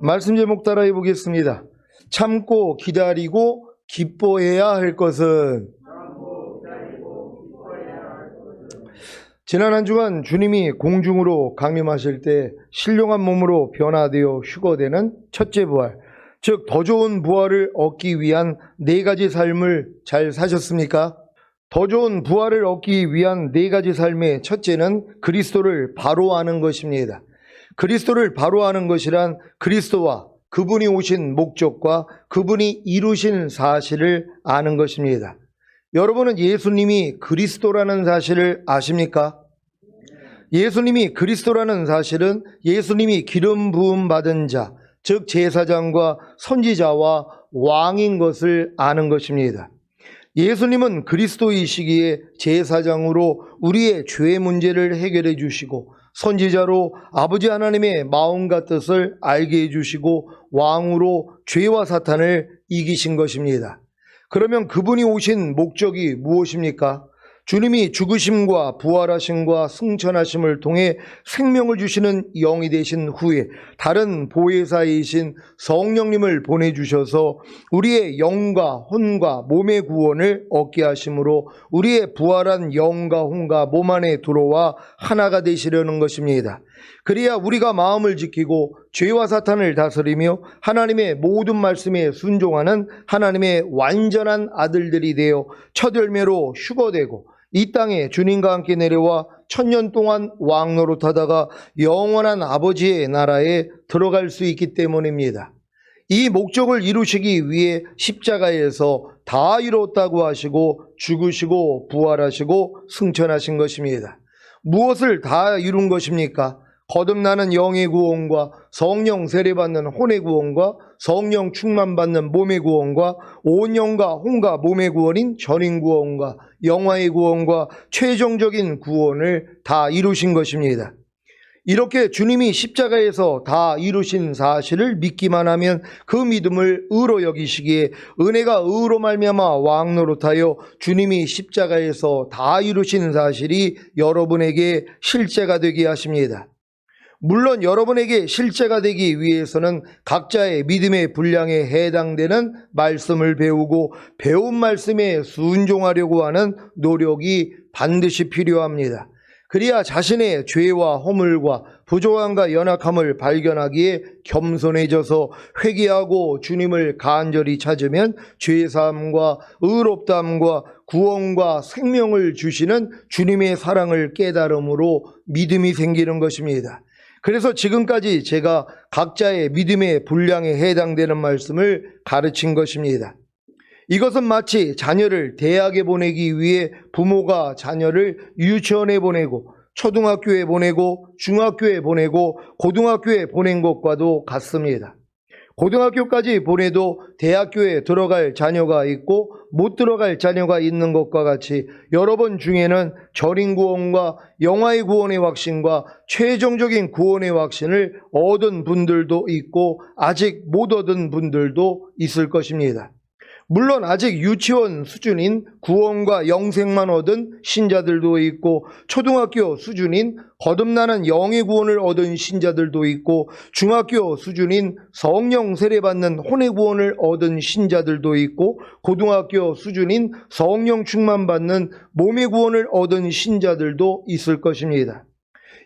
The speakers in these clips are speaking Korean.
말씀 제목 따라해 보겠습니다. 참고 기다리고 기뻐해야 할 것은. 지난 한 주간 주님이 공중으로 강림하실 때 신령한 몸으로 변화되어 휴거되는 첫째 부활, 즉 더 좋은 부활을 얻기 위한 네 가지 삶을 잘 사셨습니까? 더 좋은 부활을 얻기 위한 네 가지 삶의 첫째는 그리스도를 바로 아는 것입니다. 그리스도를 바로 아는 것이란 그리스도와 그분이 오신 목적과 그분이 이루신 사실을 아는 것입니다. 여러분은 예수님이 그리스도라는 사실을 아십니까? 예수님이 그리스도라는 사실은 예수님이 기름 부음 받은 자, 즉 제사장과 선지자와 왕인 것을 아는 것입니다. 예수님은 그리스도이시기에 제사장으로 우리의 죄 문제를 해결해 주시고, 선지자로 아버지 하나님의 마음과 뜻을 알게 해주시고, 왕으로 죄와 사탄을 이기신 것입니다. 그러면 그분이 오신 목적이 무엇입니까? 주님이 죽으심과 부활하심과 승천하심을 통해 생명을 주시는 영이 되신 후에 다른 보혜사이신 성령님을 보내주셔서 우리의 영과 혼과 몸의 구원을 얻게 하심으로 우리의 부활한 영과 혼과 몸 안에 들어와 하나가 되시려는 것입니다. 그래야 우리가 마음을 지키고 죄와 사탄을 다스리며 하나님의 모든 말씀에 순종하는 하나님의 완전한 아들들이 되어 첫 열매로 휴거되고 이 땅에 주님과 함께 내려와 1000년 동안 왕노릇하다가 영원한 아버지의 나라에 들어갈 수 있기 때문입니다. 이 목적을 이루시기 위해 십자가에서 다 이뤘다고 하시고 죽으시고 부활하시고 승천하신 것입니다. 무엇을 다 이룬 것입니까? 거듭나는 영의 구원과 성령 세례받는 혼의 구원과 성령 충만받는 몸의 구원과 온 영과 혼과 몸의 구원인 전인 구원과 영화의 구원과 최종적인 구원을 다 이루신 것입니다. 이렇게 주님이 십자가에서 다 이루신 사실을 믿기만 하면 그 믿음을 의로 여기시기에 은혜가 의로 말미암아 왕노릇하여 주님이 십자가에서 다 이루신 사실이 여러분에게 실제가 되게 하십니다. 물론 여러분에게 실제가 되기 위해서는 각자의 믿음의 분량에 해당되는 말씀을 배우고 배운 말씀에 순종하려고 하는 노력이 반드시 필요합니다. 그래야 자신의 죄와 허물과 부족함과 연약함을 발견하기에 겸손해져서 회개하고 주님을 간절히 찾으면 죄사함과 의롭다함과 구원과 생명을 주시는 주님의 사랑을 깨달음으로 믿음이 생기는 것입니다. 그래서 지금까지 제가 각자의 믿음의 분량에 해당되는 말씀을 가르친 것입니다. 이것은 마치 자녀를 대학에 보내기 위해 부모가 자녀를 유치원에 보내고 초등학교에 보내고 중학교에 보내고 고등학교에 보낸 것과도 같습니다. 고등학교까지 보내도 대학교에 들어갈 자녀가 있고 못 들어갈 자녀가 있는 것과 같이 여러분 중에는 전인 구원과 영화의 구원의 확신과 최종적인 구원의 확신을 얻은 분들도 있고 아직 못 얻은 분들도 있을 것입니다. 물론 아직 유치원 수준인 구원과 영생만 얻은 신자들도 있고 초등학교 수준인 거듭나는 영의 구원을 얻은 신자들도 있고 중학교 수준인 성령 세례받는 혼의 구원을 얻은 신자들도 있고 고등학교 수준인 성령 충만받는 몸의 구원을 얻은 신자들도 있을 것입니다.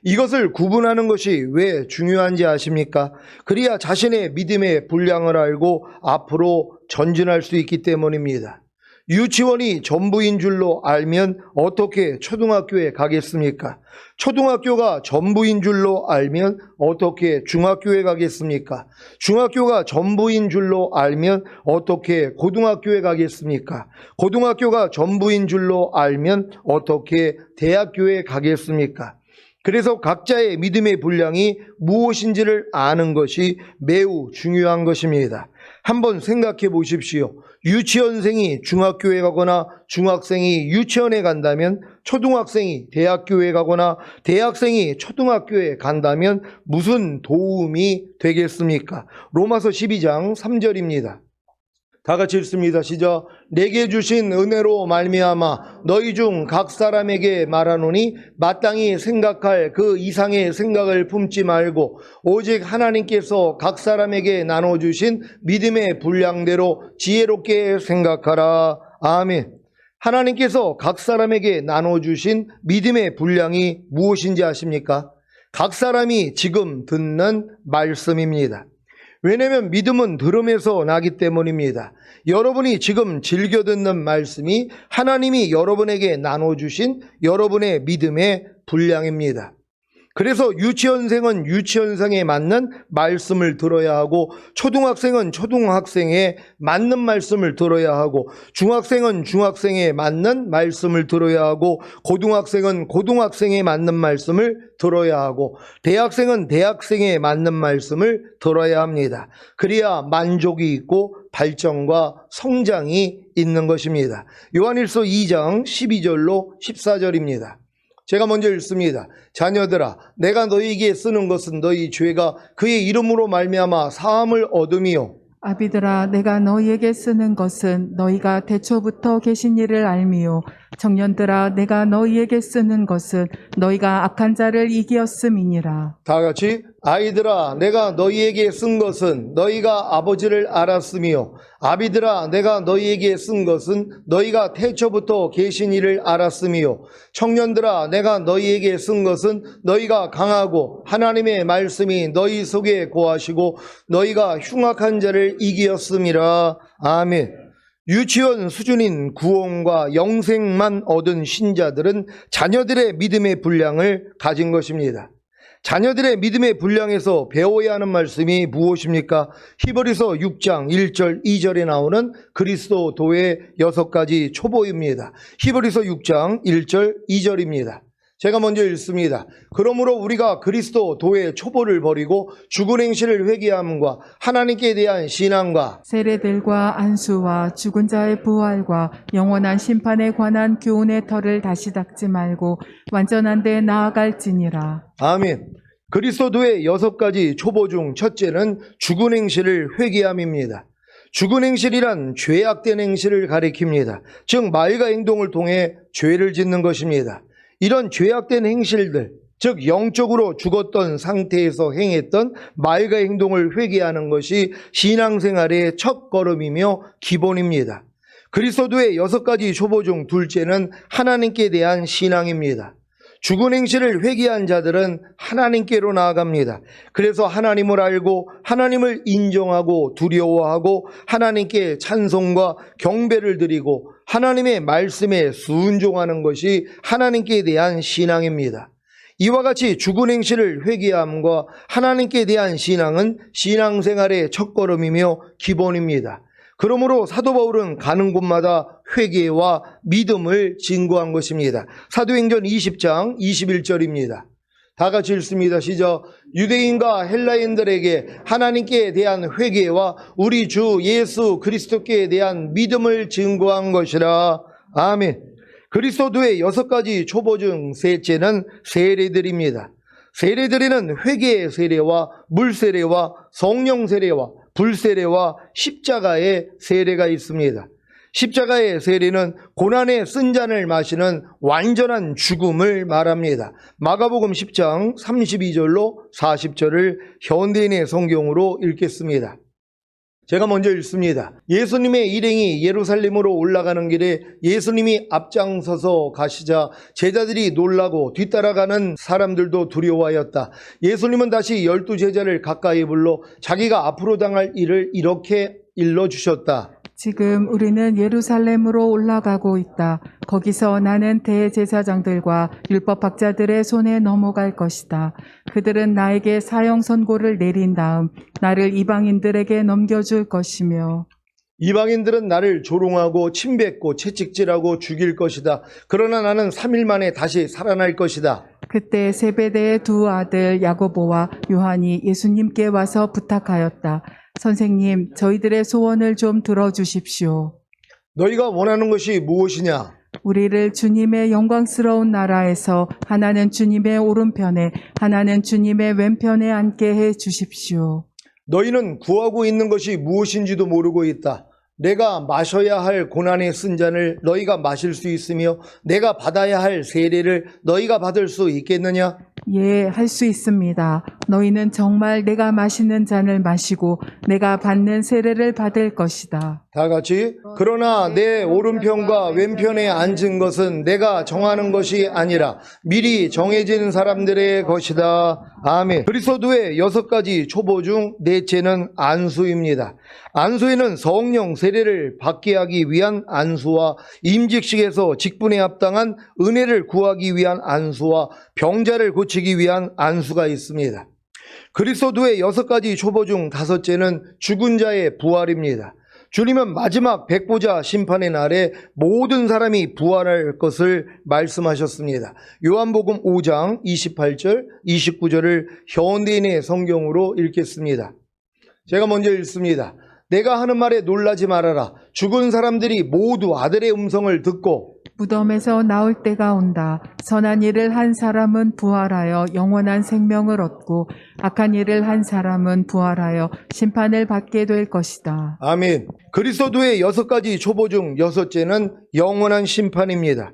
이것을 구분하는 것이 왜 중요한지 아십니까? 그래야 자신의 믿음의 분량을 알고 앞으로 전진할 수 있기 때문입니다. 유치원이 전부인 줄로 알면 어떻게 초등학교에 가겠습니까? 초등학교가 전부인 줄로 알면 어떻게 중학교에 가겠습니까? 중학교가 전부인 줄로 알면 어떻게 고등학교에 가겠습니까? 고등학교가 전부인 줄로 알면 어떻게 대학교에 가겠습니까? 그래서 각자의 믿음의 분량이 무엇인지를 아는 것이 매우 중요한 것입니다. 한번 생각해 보십시오. 유치원생이 중학교에 가거나 중학생이 유치원에 간다면 초등학생이 대학교에 가거나 대학생이 초등학교에 간다면 무슨 도움이 되겠습니까? 로마서 12장 3절입니다. 다 같이 읽습니다. 시작. 내게 주신 은혜로 말미암아 너희 중 각 사람에게 말하노니 마땅히 생각할 그 이상의 생각을 품지 말고 오직 하나님께서 각 사람에게 나눠주신 믿음의 분량대로 지혜롭게 생각하라. 아멘. 하나님께서 각 사람에게 나눠주신 믿음의 분량이 무엇인지 아십니까? 각 사람이 지금 듣는 말씀입니다. 왜냐하면 믿음은 들음에서 나기 때문입니다. 여러분이 지금 즐겨 듣는 말씀이 하나님이 여러분에게 나눠주신 여러분의 믿음의 분량입니다. 그래서 유치원생은 유치원생에 맞는 말씀을 들어야 하고, 초등학생은 초등학생에 맞는 말씀을 들어야 하고, 중학생은 중학생에 맞는 말씀을 들어야 하고, 고등학생은 고등학생에 맞는 말씀을 들어야 하고, 대학생은 대학생에 맞는 말씀을 들어야 합니다. 그래야 만족이 있고 발전과 성장이 있는 것입니다. 요한일서 2장 12절로 14절입니다. 제가 먼저 읽습니다. 자녀들아, 내가 너희에게 쓰는 것은 너희 죄가 그의 이름으로 말미암아 사함을 얻음이요. 아비들아, 내가 너희에게 쓰는 것은 너희가 태초부터 계신 이를 알미요. 청년들아, 내가 너희에게 쓰는 것은 너희가 악한 자를 이기었음이니라. 다 같이. 아이들아, 내가 너희에게 쓴 것은 너희가 아버지를 알았으며, 아비들아, 내가 너희에게 쓴 것은 너희가 태초부터 계신 이를 알았으며, 청년들아, 내가 너희에게 쓴 것은 너희가 강하고 하나님의 말씀이 너희 속에 거하시고 너희가 흉악한 자를 이기었음이라. 아멘. 유치원 수준인 구원과 영생만 얻은 신자들은 자녀들의 믿음의 분량을 가진 것입니다. 자녀들의 믿음의 분량에서 배워야 하는 말씀이 무엇입니까? 히브리서 6장 1절 2절에 나오는 그리스도도의 6가지 초보입니다. 히브리서 6장 1절 2절입니다. 제가 먼저 읽습니다. 그러므로 우리가 그리스도도의 초보를 버리고 죽은 행실을 회개함과 하나님께 대한 신앙과 세례들과 안수와 죽은 자의 부활과 영원한 심판에 관한 교훈의 털을 다시 닦지 말고 완전한 데 나아갈지니라. 아멘. 그리스도도의 6가지 초보 중 첫째는 죽은 행실을 회개함입니다. 죽은 행실이란 죄악된 행실을 가리킵니다. 즉 말과 행동을 통해 죄를 짓는 것입니다. 이런 죄악된 행실들, 즉 영적으로 죽었던 상태에서 행했던 말과 행동을 회개하는 것이 신앙생활의 첫걸음이며 기본입니다. 그리스도의 6가지 초보 중 둘째는 하나님께 대한 신앙입니다. 죽은 행실을 회개한 자들은 하나님께로 나아갑니다. 그래서 하나님을 알고 하나님을 인정하고 두려워하고 하나님께 찬송과 경배를 드리고 하나님의 말씀에 순종하는 것이 하나님께 대한 신앙입니다. 이와 같이 죽은 행실을 회개함과 하나님께 대한 신앙은 신앙생활의 첫걸음이며 기본입니다. 그러므로 사도 바울은 가는 곳마다 회개와 믿음을 증거한 것입니다. 사도행전 20장 21절입니다. 다 같이 읽습니다. 시작. 유대인과 헬라인들에게 하나님께 대한 회개와 우리 주 예수 그리스도께 대한 믿음을 증거한 것이라. 아멘. 그리스도의 6가지 초보 중 셋째는 세례들입니다. 세례들에는 회개의 세례와 물세례와 성령 세례와 불세례와 십자가의 세례가 있습니다. 십자가의 세례는 고난의 쓴 잔을 마시는 완전한 죽음을 말합니다. 마가복음 10장 32절로 40절을 현대인의 성경으로 읽겠습니다. 제가 먼저 읽습니다. 예수님의 일행이 예루살렘으로 올라가는 길에 예수님이 앞장서서 가시자 제자들이 놀라고 뒤따라가는 사람들도 두려워하였다. 예수님은 다시 12제자를 가까이 불러 자기가 앞으로 당할 일을 이렇게 일러주셨다. 지금 우리는 예루살렘으로 올라가고 있다. 거기서 나는 대제사장들과 율법학자들의 손에 넘어갈 것이다. 그들은 나에게 사형 선고를 내린 다음 나를 이방인들에게 넘겨줄 것이며 이방인들은 나를 조롱하고 침뱉고 채찍질하고 죽일 것이다. 그러나 나는 3일 만에 다시 살아날 것이다. 그때 세베대의 두 아들 야고보와 요한이 예수님께 와서 부탁하였다. 선생님, 저희들의 소원을 좀 들어주십시오. 너희가 원하는 것이 무엇이냐? 우리를 주님의 영광스러운 나라에서 하나는 주님의 오른편에 하나는 주님의 왼편에 앉게 해 주십시오. 너희는 구하고 있는 것이 무엇인지도 모르고 있다. 내가 마셔야 할 고난의 쓴 잔을 너희가 마실 수 있으며 내가 받아야 할 세례를 너희가 받을 수 있겠느냐? 예, 할 수 있습니다. 너희는 정말 내가 마시는 잔을 마시고 내가 받는 세례를 받을 것이다. 다 같이 그러나 내 오른편과 왼편에 앉은 것은 내가 정하는 것이 아니라 미리 정해진 사람들의 것이다. 아멘. 그리스도의 6가지 초보 중 넷째는 안수입니다. 안수에는 성령 세례를 받게 하기 위한 안수와 임직식에서 직분에 합당한 은혜를 구하기 위한 안수와 병자를 고치기 위한 안수가 있습니다. 그리스도의 6가지 초보 중 5째는 죽은 자의 부활입니다. 주님은 마지막 백보자 심판의 날에 모든 사람이 부활할 것을 말씀하셨습니다. 요한복음 5장 28절, 29절을 현대인의 성경으로 읽겠습니다. 제가 먼저 읽습니다. 내가 하는 말에 놀라지 말아라. 죽은 사람들이 모두 아들의 음성을 듣고 무덤에서 나올 때가 온다. 선한 일을 한 사람은 부활하여 영원한 생명을 얻고 악한 일을 한 사람은 부활하여 심판을 받게 될 것이다. 아멘. 그리스도의 6가지 초보 중 6째는 영원한 심판입니다.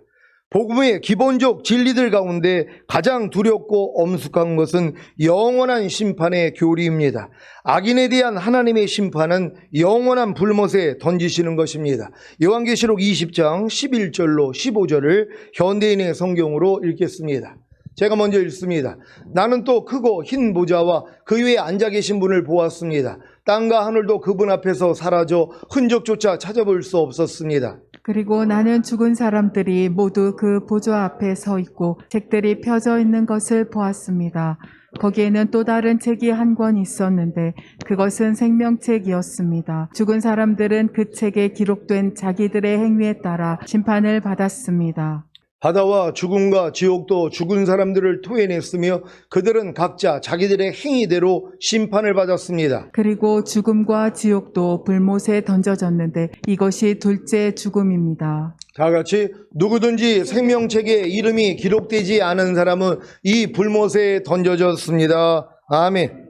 복음의 기본적 진리들 가운데 가장 두렵고 엄숙한 것은 영원한 심판의 교리입니다. 악인에 대한 하나님의 심판은 영원한 불못에 던지시는 것입니다. 요한계시록 20장 11절로 15절을 현대인의 성경으로 읽겠습니다. 제가 먼저 읽습니다. 나는 또 크고 흰 보좌와 그 위에 앉아 계신 분을 보았습니다. 땅과 하늘도 그분 앞에서 사라져 흔적조차 찾아볼 수 없었습니다. 그리고 나는 죽은 사람들이 모두 그 보좌 앞에 서 있고 책들이 펴져 있는 것을 보았습니다. 거기에는 또 다른 책이 한 권 있었는데 그것은 생명책이었습니다. 죽은 사람들은 그 책에 기록된 자기들의 행위에 따라 심판을 받았습니다. 바다와 죽음과 지옥도 죽은 사람들을 토해냈으며 그들은 각자 자기들의 행위대로 심판을 받았습니다. 그리고 죽음과 지옥도 불못에 던져졌는데 이것이 둘째 죽음입니다. 다 같이 누구든지 생명책에 이름이 기록되지 않은 사람은 이 불못에 던져졌습니다. 아멘.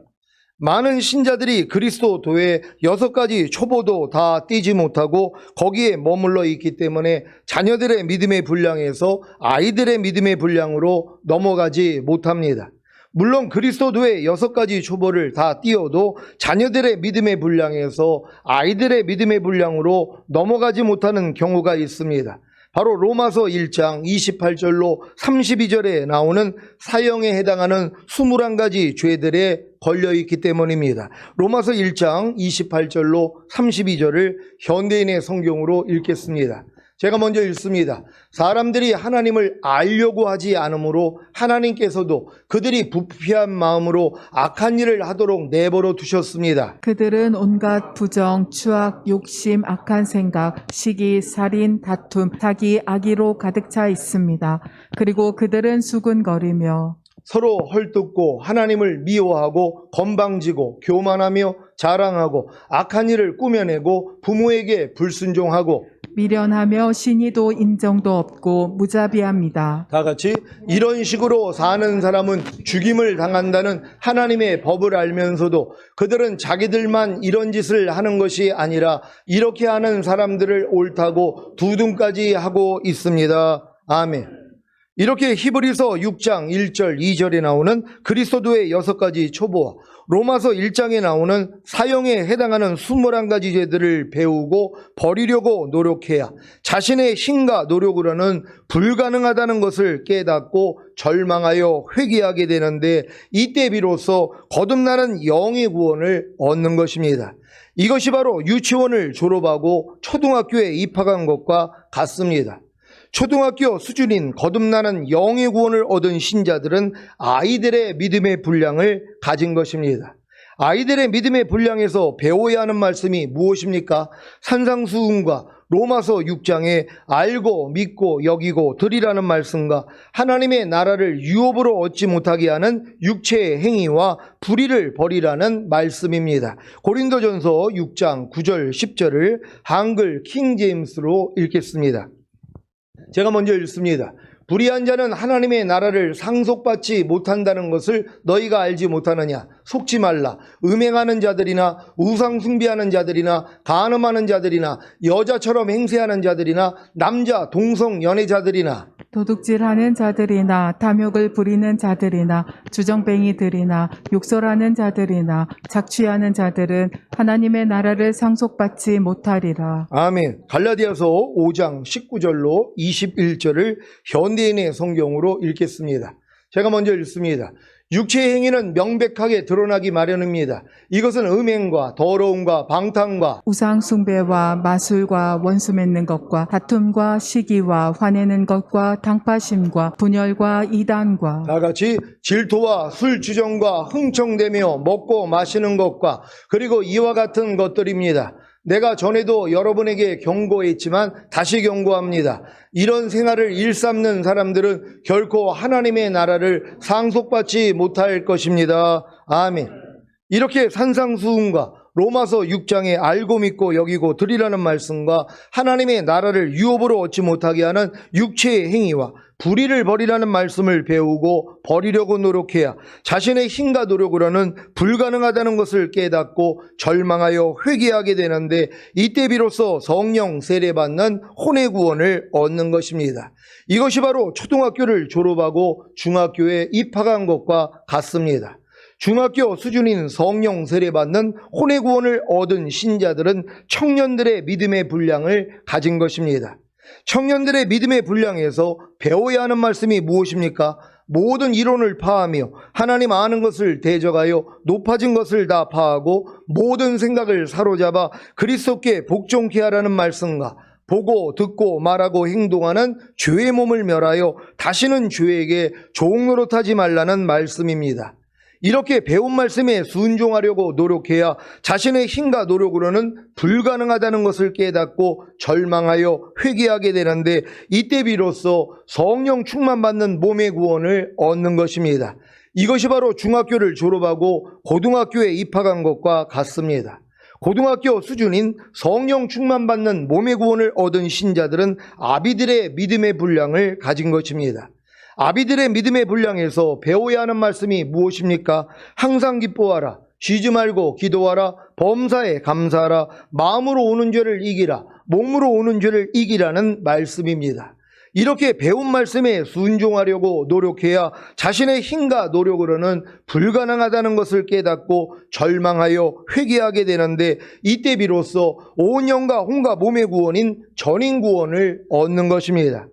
많은 신자들이 그리스도도의 6가지 초보도 다 띄지 못하고 거기에 머물러 있기 때문에 자녀들의 믿음의 분량에서 아이들의 믿음의 분량으로 넘어가지 못합니다. 물론 그리스도도의 6가지 초보를 다 띄어도 자녀들의 믿음의 분량에서 아이들의 믿음의 분량으로 넘어가지 못하는 경우가 있습니다. 바로 로마서 1장 28절로 32절에 나오는 사형에 해당하는 21가지 죄들에 걸려있기 때문입니다. 로마서 1장 28절로 32절을 현대인의 성경으로 읽겠습니다. 제가 먼저 읽습니다. 사람들이 하나님을 알려고 하지 않으므로 하나님께서도 그들이 부패한 마음으로 악한 일을 하도록 내버려 두셨습니다. 그들은 온갖 부정, 추악, 욕심, 악한 생각, 시기, 살인, 다툼, 사기, 악의로 가득 차 있습니다. 그리고 그들은 수군거리며 서로 헐뜯고 하나님을 미워하고 건방지고 교만하며 자랑하고 악한 일을 꾸며내고 부모에게 불순종하고 미련하며 신의도 인정도 없고 무자비합니다. 다 같이 이런 식으로 사는 사람은 죽임을 당한다는 하나님의 법을 알면서도 그들은 자기들만 이런 짓을 하는 것이 아니라 이렇게 하는 사람들을 옳다고 두둔까지 하고 있습니다. 아멘. 이렇게 히브리서 6장 1절 2절에 나오는 그리스도의 6가지 초보와 로마서 1장에 나오는 사형에 해당하는 21가지 죄들을 배우고 버리려고 노력해야 자신의 힘과 노력으로는 불가능하다는 것을 깨닫고 절망하여 회개하게 되는데 이때 비로소 거듭나는 영의 구원을 얻는 것입니다. 이것이 바로 유치원을 졸업하고 초등학교에 입학한 것과 같습니다. 초등학교 수준인 거듭나는 영의 구원을 얻은 신자들은 아이들의 믿음의 분량을 가진 것입니다. 아이들의 믿음의 분량에서 배워야 하는 말씀이 무엇입니까? 산상수훈과 로마서 6장에 알고 믿고 여기고 드리라는 말씀과 하나님의 나라를 유업으로 얻지 못하게 하는 육체의 행위와 불의를 버리라는 말씀입니다. 고린도전서 6장 9절 10절을 한글 킹제임스로 읽겠습니다. 제가 먼저 읽습니다. 불의한 자는 하나님의 나라를 상속받지 못한다는 것을 너희가 알지 못하느냐? 속지 말라. 음행하는 자들이나 우상 숭배하는 자들이나 간음하는 자들이나 여자처럼 행세하는 자들이나 남자 동성 연애자들이나 도둑질하는 자들이나 탐욕을 부리는 자들이나 주정뱅이들이나 욕설하는 자들이나 착취하는 자들은 하나님의 나라를 상속받지 못하리라. 아멘. 갈라디아서 5장 19절로 21절을 현대인의 성경으로 읽겠습니다. 제가 먼저 읽습니다. 육체의 행위는 명백하게 드러나기 마련입니다. 이것은 음행과 더러움과 방탕과 우상 숭배와 마술과 원수 맺는 것과 다툼과 시기와 화내는 것과 당파심과 분열과 이단과 다 같이 질투와 술 주정과 흥청대며 먹고 마시는 것과 그리고 이와 같은 것들입니다. 내가 전에도 여러분에게 경고했지만 다시 경고합니다. 이런 생활을 일삼는 사람들은 결코 하나님의 나라를 상속받지 못할 것입니다. 아멘. 이렇게 산상수훈과 로마서 6장에 알고 믿고 여기고 드리라는 말씀과 하나님의 나라를 유업으로 얻지 못하게 하는 육체의 행위와 불의를 버리라는 말씀을 배우고 버리려고 노력해야 자신의 힘과 노력으로는 불가능하다는 것을 깨닫고 절망하여 회개하게 되는데 이때 비로소 성령 세례받는 혼의 구원을 얻는 것입니다. 이것이 바로 초등학교를 졸업하고 중학교에 입학한 것과 같습니다. 중학교 수준인 성령 세례받는 혼의 구원을 얻은 신자들은 청년들의 믿음의 분량을 가진 것입니다. 청년들의 믿음의 분량에서 배워야 하는 말씀이 무엇입니까? 모든 이론을 파하며 하나님 아는 것을 대적하여 높아진 것을 다 파하고 모든 생각을 사로잡아 그리스도께 복종케 하라는 말씀과 보고 듣고 말하고 행동하는 죄의 몸을 멸하여 다시는 죄에게 종노릇하지 말라는 말씀입니다. 이렇게 배운 말씀에 순종하려고 노력해야 자신의 힘과 노력으로는 불가능하다는 것을 깨닫고 절망하여 회개하게 되는데 이때 비로소 성령 충만받는 몸의 구원을 얻는 것입니다. 이것이 바로 중학교를 졸업하고 고등학교에 입학한 것과 같습니다. 고등학교 수준인 성령 충만받는 몸의 구원을 얻은 신자들은 아비들의 믿음의 분량을 가진 것입니다. 아비들의 믿음의 분량에서 배워야 하는 말씀이 무엇입니까? 항상 기뻐하라, 쉬지 말고 기도하라, 범사에 감사하라, 마음으로 오는 죄를 이기라, 몸으로 오는 죄를 이기라는 말씀입니다. 이렇게 배운 말씀에 순종하려고 노력해야 자신의 힘과 노력으로는 불가능하다는 것을 깨닫고 절망하여 회개하게 되는데 이때 비로소 온 영과 혼과 몸의 구원인 전인 구원을 얻는 것입니다.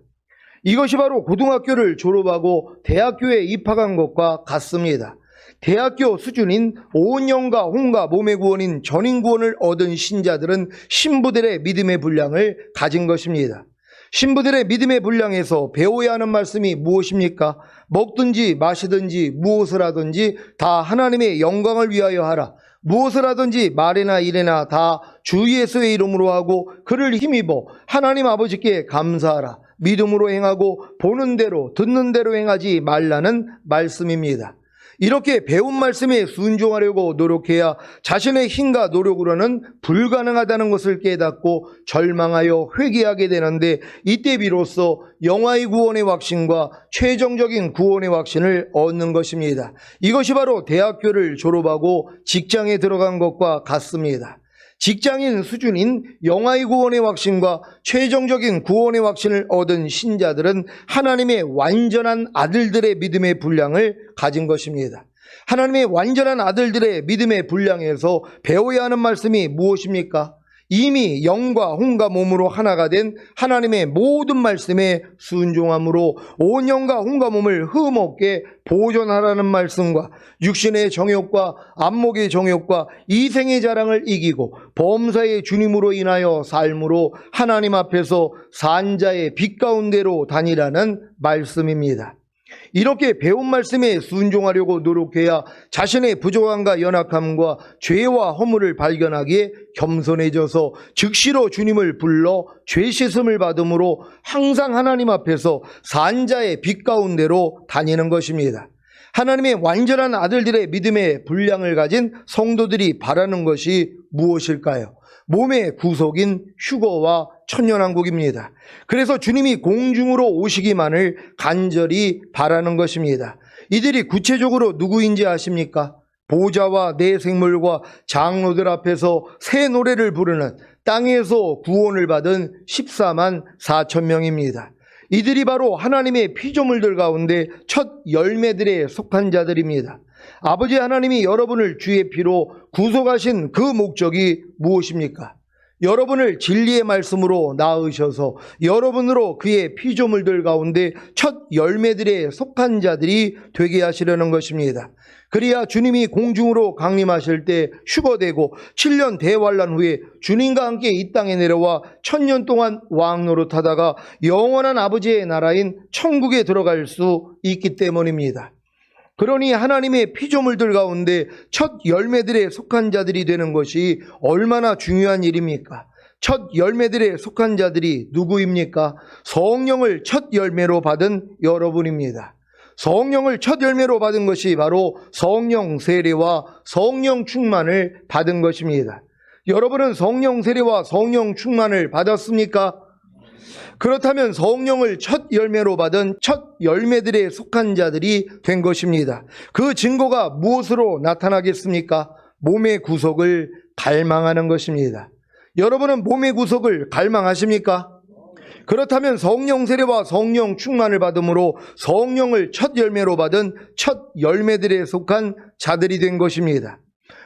이것이 바로 고등학교를 졸업하고 대학교에 입학한 것과 같습니다. 대학교 수준인 온 영과 혼과 몸의 구원인 전인 구원을 얻은 신자들은 신부들의 믿음의 분량을 가진 것입니다. 신부들의 믿음의 분량에서 배워야 하는 말씀이 무엇입니까? 먹든지 마시든지 무엇을 하든지 다 하나님의 영광을 위하여 하라. 무엇을 하든지 말이나 일이나 다 주 예수의 이름으로 하고 그를 힘입어 하나님 아버지께 감사하라. 믿음으로 행하고 보는 대로 듣는 대로 행하지 말라는 말씀입니다. 이렇게 배운 말씀에 순종하려고 노력해야 자신의 힘과 노력으로는 불가능하다는 것을 깨닫고 절망하여 회개하게 되는데 이때 비로소 영화의 구원의 확신과 최종적인 구원의 확신을 얻는 것입니다. 이것이 바로 대학교를 졸업하고 직장에 들어간 것과 같습니다. 직장인 수준인 영화의 구원의 확신과 최종적인 구원의 확신을 얻은 신자들은 하나님의 완전한 아들들의 믿음의 분량을 가진 것입니다. 하나님의 완전한 아들들의 믿음의 분량에서 배워야 하는 말씀이 무엇입니까? 이미 영과 혼과 몸으로 하나가 된 하나님의 모든 말씀에 순종함으로 온 영과 혼과 몸을 흠없게 보존하라는 말씀과 육신의 정욕과 안목의 정욕과 이생의 자랑을 이기고 범사의 주님으로 인하여 삶으로 하나님 앞에서 산자의 빛 가운데로 다니라는 말씀입니다. 이렇게 배운 말씀에 순종하려고 노력해야 자신의 부족함과 연약함과 죄와 허물을 발견하기에 겸손해져서 즉시로 주님을 불러 죄 씻음을 받음으로 항상 하나님 앞에서 산자의 빛 가운데로 다니는 것입니다. 하나님의 완전한 아들들의 믿음의 분량을 가진 성도들이 바라는 것이 무엇일까요? 몸의 구속인 휴거와 천년왕국입니다. 그래서 주님이 공중으로 오시기만을 간절히 바라는 것입니다. 이들이 구체적으로 누구인지 아십니까? 보좌와 내 생물과 장로들 앞에서 새 노래를 부르는 땅에서 구원을 받은 14만 4천 명입니다. 이들이 바로 하나님의 피조물들 가운데 첫 열매들에 속한 자들입니다. 아버지 하나님이 여러분을 주의 피로 구속하신 그 목적이 무엇입니까? 여러분을 진리의 말씀으로 낳으셔서 여러분으로 그의 피조물들 가운데 첫 열매들에 속한 자들이 되게 하시려는 것입니다. 그래야 주님이 공중으로 강림하실 때 휴거되고 7년 대환란 후에 주님과 함께 이 땅에 내려와 1000년 동안 왕노릇하다가 영원한 아버지의 나라인 천국에 들어갈 수 있기 때문입니다. 그러니 하나님의 피조물들 가운데 첫 열매들에 속한 자들이 되는 것이 얼마나 중요한 일입니까? 첫 열매들에 속한 자들이 누구입니까? 성령을 첫 열매로 받은 여러분입니다. 성령을 첫 열매로 받은 것이 바로 성령 세례와 성령 충만을 받은 것입니다. 여러분은 성령 세례와 성령 충만을 받았습니까? 그렇다면 성령을 첫 열매로 받은 첫 열매들에 속한 자들이 된 것입니다. 그 증거가 무엇으로 나타나겠습니까? 몸의 구속을 갈망하는 것입니다. 여러분은 몸의 구속을 갈망하십니까? 그렇다면 성령 세례와 성령 충만을 받음으로 성령을 첫 열매로 받은 첫 열매들에 속한 자들이 된 것입니다.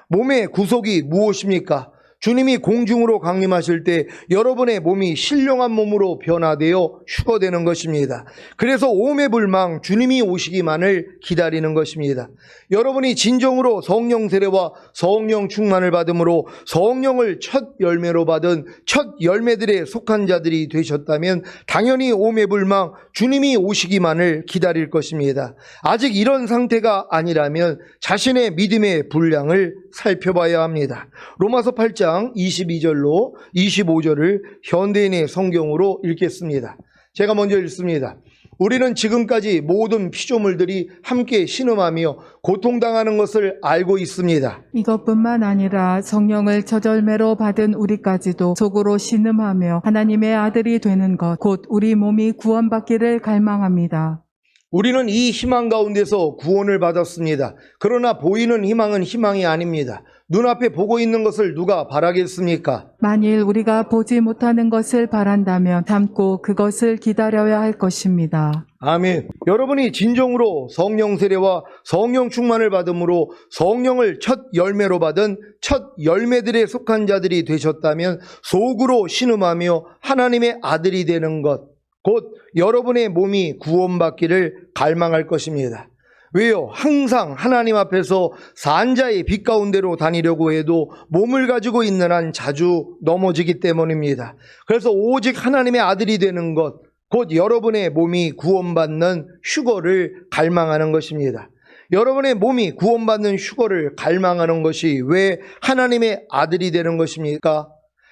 몸의 구속이 무엇입니까? 주님이 공중으로 강림하실 때 여러분의 몸이 신령한 몸으로 변화되어 휴거되는 것입니다. 그래서 오매불망 주님이 오시기만을 기다리는 것입니다. 여러분이 진정으로 성령 세례와 성령 충만을 받음으로 성령을 첫 열매로 받은 첫 열매들에 속한 자들이 되셨다면 당연히 오매불망 주님이 오시기만을 기다릴 것입니다. 아직 이런 상태가 아니라면 자신의 믿음의 분량을 살펴봐야 합니다. 로마서 8장 22절로 25절을 현대인의 성경으로 읽겠습니다. 제가 먼저 읽습니다. 우리는 지금까지 모든 피조물들이 함께 신음하며 고통당하는 것을 알고 있습니다. 이것뿐만 아니라 성령을 첫 열매로 받은 우리까지도 속으로 신음하며 하나님의 아들이 되는 것, 곧 우리 몸이 구원받기를 갈망합니다. 우리는 이 희망 가운데서 구원을 받았습니다. 그러나 보이는 희망은 희망이 아닙니다. 눈앞에 보고 있는 것을 누가 바라겠습니까? 만일 우리가 보지 못하는 것을 바란다면 참고 그것을 기다려야 할 것입니다. 아멘. 여러분이 진정으로 성령 세례와 성령 충만을 받음으로 성령을 첫 열매로 받은 첫 열매들에 속한 자들이 되셨다면 속으로 신음하며 하나님의 아들이 되는 것, 곧 여러분의 몸이 구원받기를 갈망할 것입니다. 왜요? 항상 하나님 앞에서 산자의 빛 가운데로 다니려고 해도 몸을 가지고 있는 한 자주 넘어지기 때문입니다. 그래서 오직 하나님의 아들이 되는 것, 곧 여러분의 몸이 구원받는 휴거를 갈망하는 것입니다. 여러분의 몸이 구원받는 휴거를 갈망하는 것이 왜 하나님의 아들이 되는 것입니까?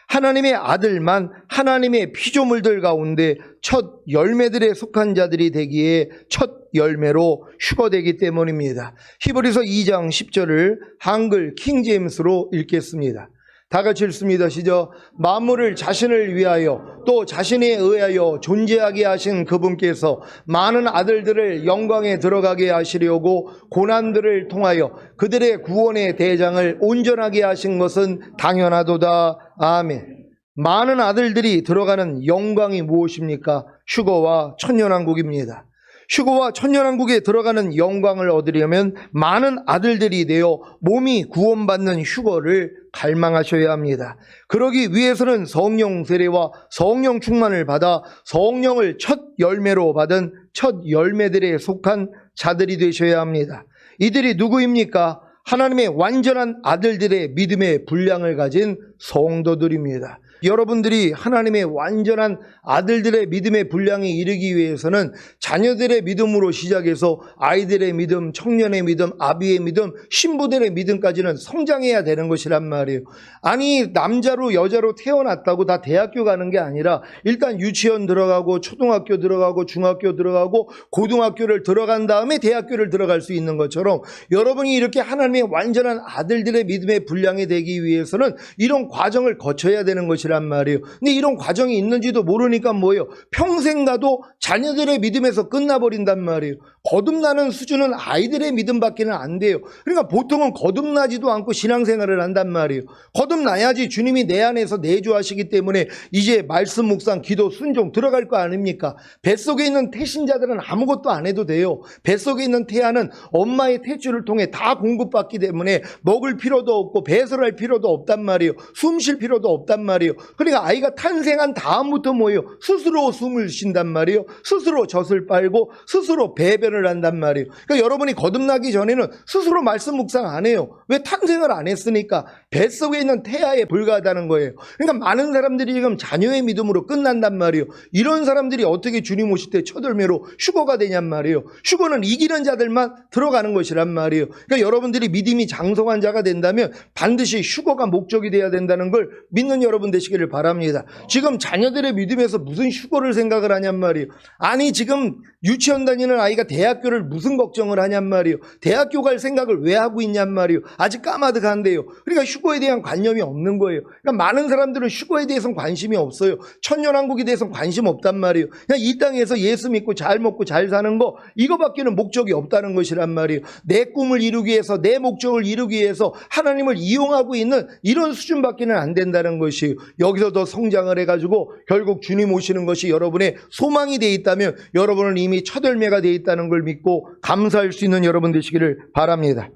하나님의 아들만 하나님의 피조물들 가운데 첫 열매들에 속한 자들이 되기에 첫 열매로 휴거되기 때문입니다. 히브리서 2장 10절을 한글 킹제임스로 읽겠습니다. 다 같이 읽습니다. 시작. 만물을 자신을 위하여 또 자신에 의하여 존재하게 하신 그분께서 많은 아들들을 영광에 들어가게 하시려고 고난들을 통하여 그들의 구원의 대장을 온전하게 하신 것은 당연하도다. 아멘. 많은 아들들이 들어가는 영광이 무엇입니까? 휴거와 천년왕국입니다. 휴거와 천년왕국에 들어가는 영광을 얻으려면 많은 아들들이 되어 몸이 구원받는 휴거를 갈망하셔야 합니다. 그러기 위해서는 성령 세례와 성령 충만을 받아 성령을 첫 열매로 받은 첫 열매들에 속한 자들이 되셔야 합니다. 이들이 누구입니까? 하나님의 완전한 아들들의 믿음의 분량을 가진 성도들입니다. 여러분들이 하나님의 완전한 아들들의 믿음의 분량에 이르기 위해서는 자녀들의 믿음으로 시작해서 아이들의 믿음, 청년의 믿음, 아비의 믿음, 신부들의 믿음까지는 성장해야 되는 것이란 말이에요. 아니 남자로 여자로 태어났다고 다 대학교 가는 게 아니라 일단 유치원 들어가고 초등학교 들어가고 중학교 들어가고 고등학교를 들어간 다음에 대학교를 들어갈 수 있는 것처럼 여러분이 이렇게 하나님의 완전한 아들들의 믿음의 분량이 되기 위해서는 이런 이런 과정을 거쳐야 되는 것이란 말이에요. 근데 이런 과정이 있는지도 모르니까 뭐예요? 평생 가도 자녀들의 믿음에서 끝나버린단 말이에요. 거듭나는 수준은 아이들의 믿음밖에는 안 돼요. 그러니까 보통은 거듭나지도 않고 신앙생활을 한단 말이에요. 거듭나야지 주님이 내 안에서 내주하시기 때문에 이제 말씀 묵상, 기도, 순종 들어갈 거 아닙니까? 뱃속에 있는 태신자들은 아무것도 안 해도 돼요. 뱃속에 있는 태아는 엄마의 태주를 통해 다 공급받기 때문에 먹을 필요도 없고 배설할 필요도 없단 말이에요. 숨 쉴 필요도 없단 말이에요. 그러니까 아이가 탄생한 다음부터 뭐예요? 스스로 숨을 쉰단 말이에요. 스스로 젖을 빨고 스스로 배변을 한단 말이에요. 그러니까 여러분이 거듭나기 전에는 스스로 말씀 묵상 안 해요. 왜? 탄생을 안 했으니까. 뱃속에 있는 태아에 불과하다는 거예요. 그러니까 많은 사람들이 지금 자녀의 믿음으로 끝난단 말이에요. 이런 사람들이 어떻게 주님 오실 때 첫 열매로 휴거가 되냔 말이에요. 휴거는 이기는 자들만 들어가는 것이란 말이에요. 그러니까 여러분들이 믿음이 장성한 자가 된다면 반드시 휴거가 목적이 돼야 된다는 걸 믿는 여러분 되시기를 바랍니다. 지금 자녀들의 믿음에서 무슨 휴거를 생각을 하냔 말이에요. 아니 지금 유치원 다니는 아이가 대학교를 무슨 걱정을 하냔 말이에요. 대학교 갈 생각을 왜 하고 있냔 말이에요. 아직 까마득한데요. 그러니까 휴거에 대한 관념이 없는 거예요. 그러니까 많은 사람들은 휴거에 대해서는 관심이 없어요. 천년왕국에 대해서는 관심 없단 말이에요. 그냥 이 땅에서 예수 믿고 잘 먹고 잘 사는 거 이거밖에는 목적이 없다는 것이란 말이에요. 내 꿈을 이루기 위해서 내 목적을 이루기 위해서 하나님을 이용하고 있는 이런 수준밖에는 안 된다는 것이에요. 여기서 더 성장을 해가지고 결국 주님 오시는 것이 여러분의 소망이 되어 있다면 여러분은 이미 첫 열매가 되어 있다는 걸 믿고 감사할 수 있는 여러분 되시기를 바랍니다.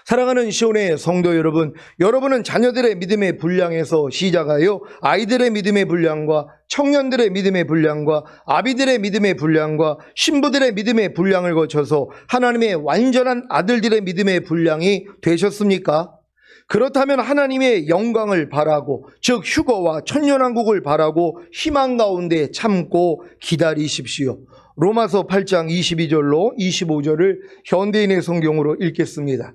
사랑하는 시온의 성도 여러분, 여러분은 자녀들의 믿음의 분량에서 시작하여 아이들의 믿음의 분량과 청년들의 믿음의 분량과 아비들의 믿음의 분량과 신부들의 믿음의 분량을 거쳐서 하나님의 완전한 아들들의 믿음의 분량이 되셨습니까? 그렇다면 하나님의 영광을 바라고, 즉 휴거와 천년왕국을 바라고 희망 가운데 참고 기다리십시오. 로마서 8장 22절로 25절을 현대인의 성경으로 읽겠습니다.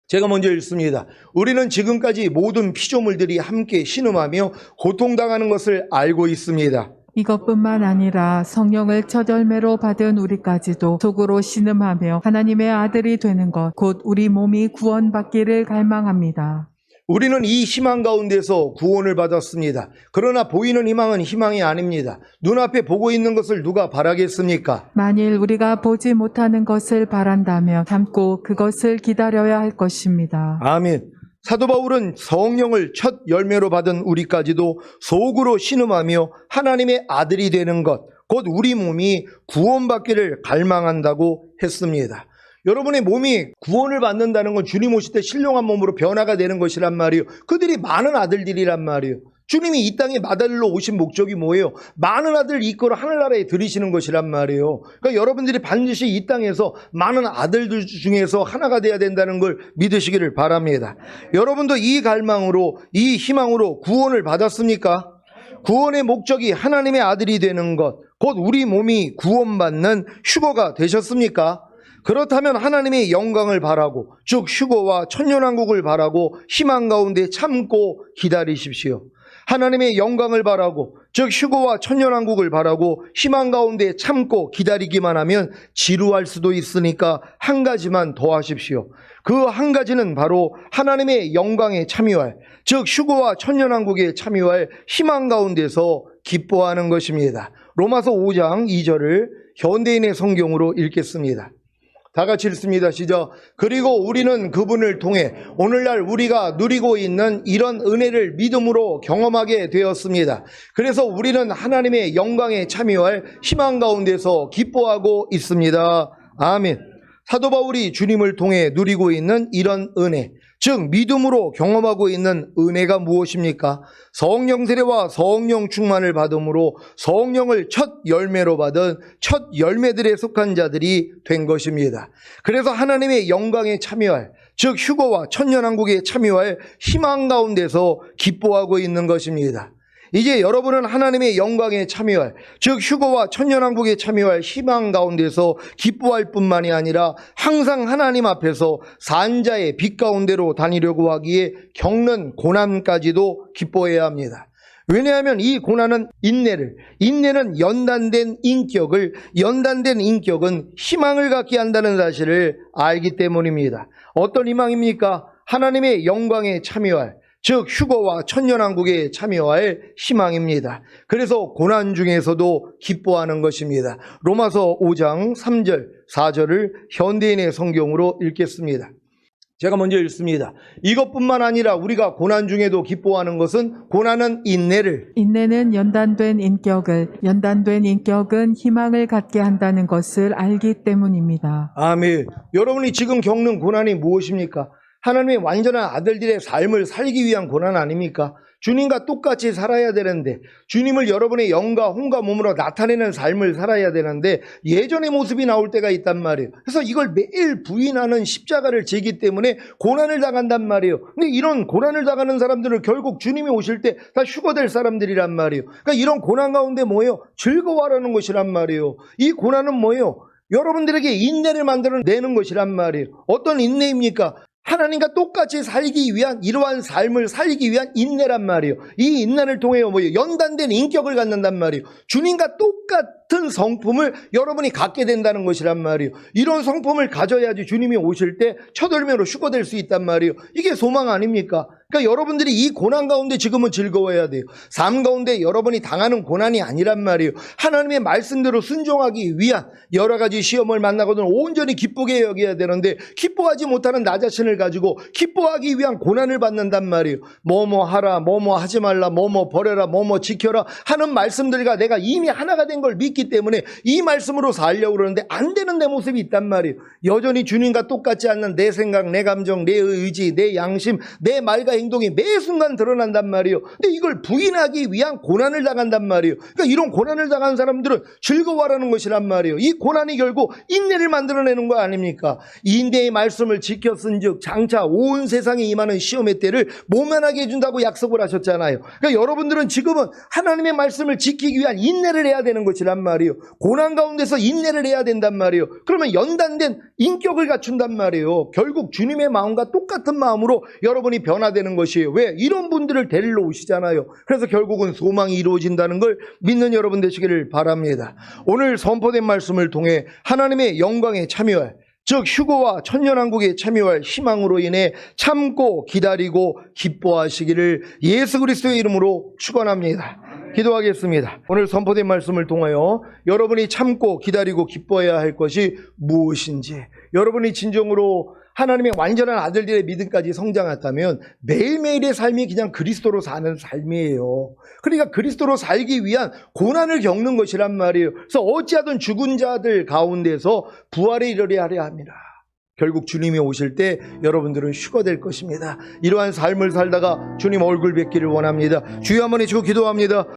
제가 먼저 읽습니다. 우리는 지금까지 모든 피조물들이 함께 신음하며 고통당하는 것을 알고 있습니다. 이것뿐만 아니라 성령을 첫 열매로 받은 우리까지도 속으로 신음하며 하나님의 아들이 되는 것, 곧 우리 몸이 구원받기를 갈망합니다. 우리는 이 희망 가운데서 구원을 받았습니다. 그러나 보이는 희망은 희망이 아닙니다. 눈앞에 보고 있는 것을 누가 바라겠습니까? 만일 우리가 보지 못하는 것을 바란다면 참고 그것을 기다려야 할 것입니다. 아멘. 사도 바울은 성령을 첫 열매로 받은 우리까지도 속으로 신음하며 하나님의 아들이 되는 것, 곧 우리 몸이 구원받기를 갈망한다고 했습니다. 여러분의 몸이 구원을 받는다는 건 주님 오실 때 신령한 몸으로 변화가 되는 것이란 말이에요. 그들이 많은 아들들이란 말이에요. 주님이 이 땅에 마다들로 오신 목적이 뭐예요? 많은 아들 이끌어 하늘나라에 들이시는 것이란 말이에요. 그러니까 여러분들이 반드시 이 땅에서 많은 아들들 중에서 하나가 돼야 된다는 걸 믿으시기를 바랍니다. 여러분도 이 갈망으로, 이 희망으로 구원을 받았습니까? 구원의 목적이 하나님의 아들이 되는 것, 곧 우리 몸이 구원받는 휴거가 되셨습니까? 그렇다면 하나님의 영광을 바라고, 즉 휴거와 천년왕국을 바라고 희망 가운데 참고 기다리십시오. 하나님의 영광을 바라고, 즉 휴거와 천년왕국을 바라고 희망 가운데 참고 기다리기만 하면 지루할 수도 있으니까 한 가지만 더 하십시오. 그 한 가지는 바로 하나님의 영광에 참여할, 즉 휴거와 천년왕국에 참여할 희망 가운데서 기뻐하는 것입니다. 로마서 5장 2절을 현대인의 성경으로 읽겠습니다. 다 같이 읽습니다. 시작. 그리고 우리는 그분을 통해 오늘날 우리가 누리고 있는 이런 은혜를 믿음으로 경험하게 되었습니다. 그래서 우리는 하나님의 영광에 참여할 희망 가운데서 기뻐하고 있습니다. 아멘. 사도 바울이 주님을 통해 누리고 있는 이런 은혜, 즉 믿음으로 경험하고 있는 은혜가 무엇입니까? 성령 세례와 성령 충만을 받음으로 성령을 첫 열매로 받은 첫 열매들에 속한 자들이 된 것입니다. 그래서 하나님의 영광에 참여할, 즉 휴거와 천년왕국에 참여할 희망 가운데서 기뻐하고 있는 것입니다. 이제 여러분은 하나님의 영광에 참여할, 즉 휴거와 천년왕국에 참여할 희망 가운데서 기뻐할 뿐만이 아니라 항상 하나님 앞에서 산자의 빛 가운데로 다니려고 하기에 겪는 고난까지도 기뻐해야 합니다. 왜냐하면 이 고난은 인내는 연단된 인격은 희망을 갖게 한다는 사실을 알기 때문입니다. 어떤 희망입니까? 하나님의 영광에 참여할, 즉 휴거와 천년왕국에 참여할 희망입니다. 그래서 고난 중에서도 기뻐하는 것입니다. 로마서 5장 3절 4절을 현대인의 성경으로 읽겠습니다. 제가 먼저 읽습니다. 이것뿐만 아니라 우리가 고난 중에도 기뻐하는 것은 고난은 인내는 연단된 인격은 희망을 갖게 한다는 것을 알기 때문입니다. 아멘. 여러분이 지금 겪는 고난이 무엇입니까? 하나님의 완전한 아들들의 삶을 살기 위한 고난 아닙니까? 주님과 똑같이 살아야 되는데, 주님을 여러분의 영과 혼과 몸으로 나타내는 삶을 살아야 되는데 예전의 모습이 나올 때가 있단 말이에요. 그래서 이걸 매일 부인하는 십자가를 지기 때문에 고난을 당한단 말이에요. 근데 이런 고난을 당하는 사람들은 결국 주님이 오실 때 다 휴거될 사람들이란 말이에요. 그러니까 이런 고난 가운데 뭐예요? 즐거워하라는 것이란 말이에요. 이 고난은 뭐예요? 여러분들에게 인내를 만들어내는 것이란 말이에요. 어떤 인내입니까? 하나님과 똑같이 살기 위한, 이러한 삶을 살기 위한 인내란 말이에요. 이 인내를 통해 뭐예요? 연단된 인격을 갖는단 말이에요. 주님과 똑같은 성품을 여러분이 갖게 된다는 것이란 말이에요. 이런 성품을 가져야지 주님이 오실 때 첫 열매로 휴거될 수 있단 말이에요. 이게 소망 아닙니까? 그러니까 여러분들이 이 고난 가운데 지금은 즐거워해야 돼요. 삶 가운데 여러분이 당하는 고난이 아니란 말이에요. 하나님의 말씀대로 순종하기 위한 여러 가지 시험을 만나거든 온전히 기쁘게 여겨야 되는데, 기뻐하지 못하는 나 자신을 가지고 기뻐하기 위한 고난을 받는단 말이에요. 뭐뭐 하라, 뭐뭐 하지 말라, 뭐뭐 버려라, 뭐뭐 지켜라 하는 말씀들과 내가 이미 하나가 된 걸 믿기 때문에 이 말씀으로 살려고 그러는데 안 되는 내 모습이 있단 말이에요. 여전히 주님과 똑같지 않는 내 생각, 내 감정, 내 의지, 내 양심, 내 말과 행동이 매 순간 드러난단 말이에요. 근데 이걸 부인하기 위한 고난을 당한단 말이에요. 그러니까 이런 고난을 당한 사람들은 즐거워하라는 것이란 말이에요. 이 고난이 결국 인내를 만들어내는 거 아닙니까? 인내의 말씀을 지켰은즉 장차 온 세상에 임하는 시험의 때를 모면하게 해준다고 약속을 하셨잖아요. 그러니까 여러분들은 지금은 하나님의 말씀을 지키기 위한 인내를 해야 되는 것이란 말이에요. 고난 가운데서 인내를 해야 된단 말이에요. 그러면 연단된 인격을 갖춘단 말이에요. 결국 주님의 마음과 똑같은 마음으로 여러분이 변화되는 것이에요. 왜? 이런 분들을 데리러 오시잖아요. 그래서 결국은 소망이 이루어진다는 걸 믿는 여러분 되시기를 바랍니다. 오늘 선포된 말씀을 통해 하나님의 영광에 참여할, 즉 휴거와 천년왕국에 참여할 희망으로 인해 참고 기다리고 기뻐하시기를 예수 그리스도의 이름으로 축원합니다. 기도하겠습니다. 오늘 선포된 말씀을 통하여 여러분이 참고 기다리고 기뻐해야 할 것이 무엇인지, 여러분이 진정으로 하나님의 완전한 아들들의 믿음까지 성장했다면 매일매일의 삶이 그냥 그리스도로 사는 삶이에요. 그러니까 그리스도로 살기 위한 고난을 겪는 것이란 말이에요. 그래서 어찌하든 죽은 자들 가운데서 부활에 이르려 하려 합니다. 결국 주님이 오실 때 여러분들은 휴거될 것입니다. 이러한 삶을 살다가 주님 얼굴 뵙기를 원합니다. 주여 한번 해주고 기도합니다.